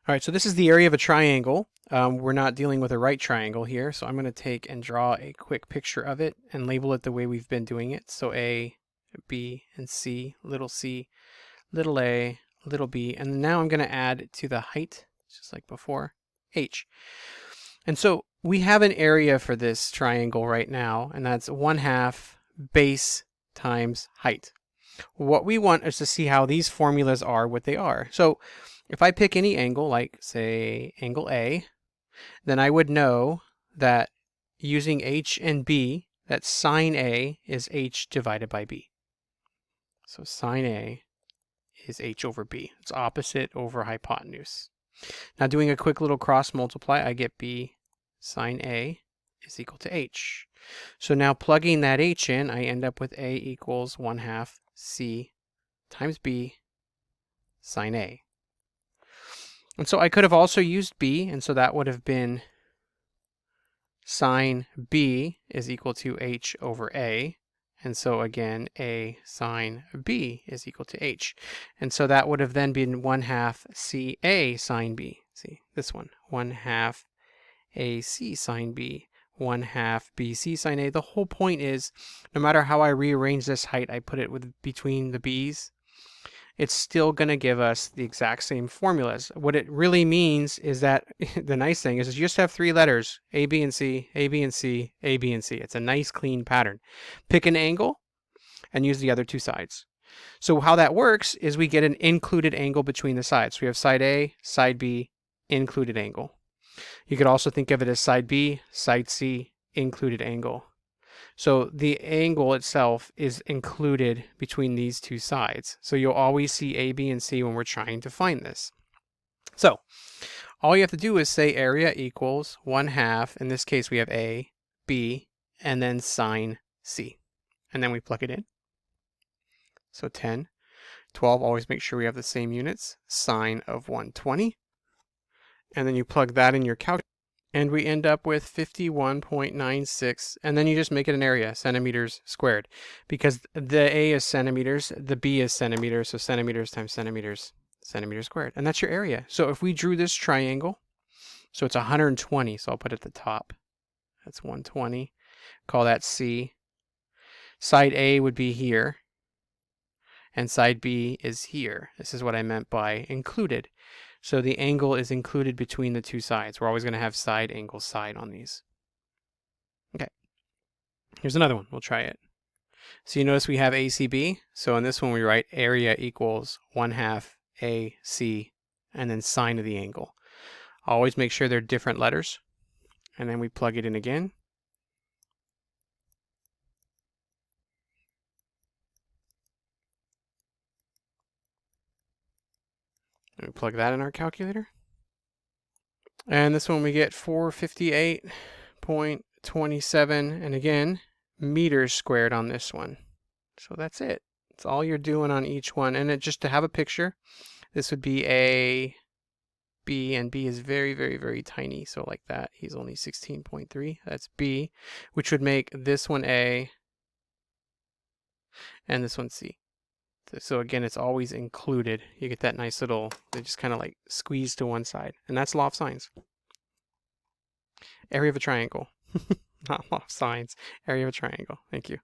All right, so this is the area of a triangle. We're not dealing with a right triangle here, so I'm going to take and draw a quick picture of it and label it the way we've been doing it. So A, B, and C, little a, little b, and now I'm going to add to the height, just like before, h. And so we have an area for this triangle right now, and that's 1/2 base times height. What we want is to see how these formulas are what they are. So if I pick any angle, like say angle A, then I would know that using h and b, that sine A is h divided by b. So sine A is h over b. It's opposite over hypotenuse. Now doing a quick little cross multiply, I get b sine A is equal to h. So now plugging that h in, I end up with A equals 1/2 c times b sine A. And so I could have also used b, and so that would have been sine b is equal to h over A. And so again, A sine B is equal to H. And so that would have then been 1/2 CA sine B. See, this one, 1/2 AC sine B, 1/2 BC sine A. The whole point is, no matter how I rearrange this height, I put it between the B's, it's still going to give us the exact same formulas. What it really means is that the nice thing is you just have 3 letters, A, B, and C, A, B, and C, A, B, and C. It's a nice clean pattern. Pick an angle and use the other 2 sides. So how that works is we get an included angle between the sides. So we have side A, side B, included angle. You could also think of it as side B, side C, included angle. So the angle itself is included between these 2 sides. So you'll always see A, B, and C when we're trying to find this. So all you have to do is say area equals 1/2. In this case, we have A, B, and then sine C. And then we plug it in. So 10, 12, always make sure we have the same units, sine of 120. And then you plug that in your calculator, and we end up with 51.96, and then you just make it an area, centimeters squared, because the A is centimeters, the B is centimeters, so centimeters times centimeters, centimeters squared, and that's your area. So if we drew this triangle, so it's 120, so I'll put it at the top, that's 120, call that C. Side A would be here, and side B is here. This is what I meant by included. So the angle is included between the 2 sides. We're always going to have side angle side on these. Okay, here's another one. We'll try it. So you notice we have ACB. So in this one we write area equals 1/2 AC and then sine of the angle. Always make sure they're different letters. And then we plug it in again. And we plug that in our calculator. And this one we get 458.27, and again, meters squared on this one. So that's it. That's all you're doing on each one. And just to have a picture, this would be A, B, and B is very, very, very tiny. So like that, he's only 16.3. That's B, which would make this one A and this one C. So again, it's always included. You get that nice little, they just kind of like squeeze to one side. And that's law of sines. Area of a triangle. Not law of sines. Area of a triangle. Thank you.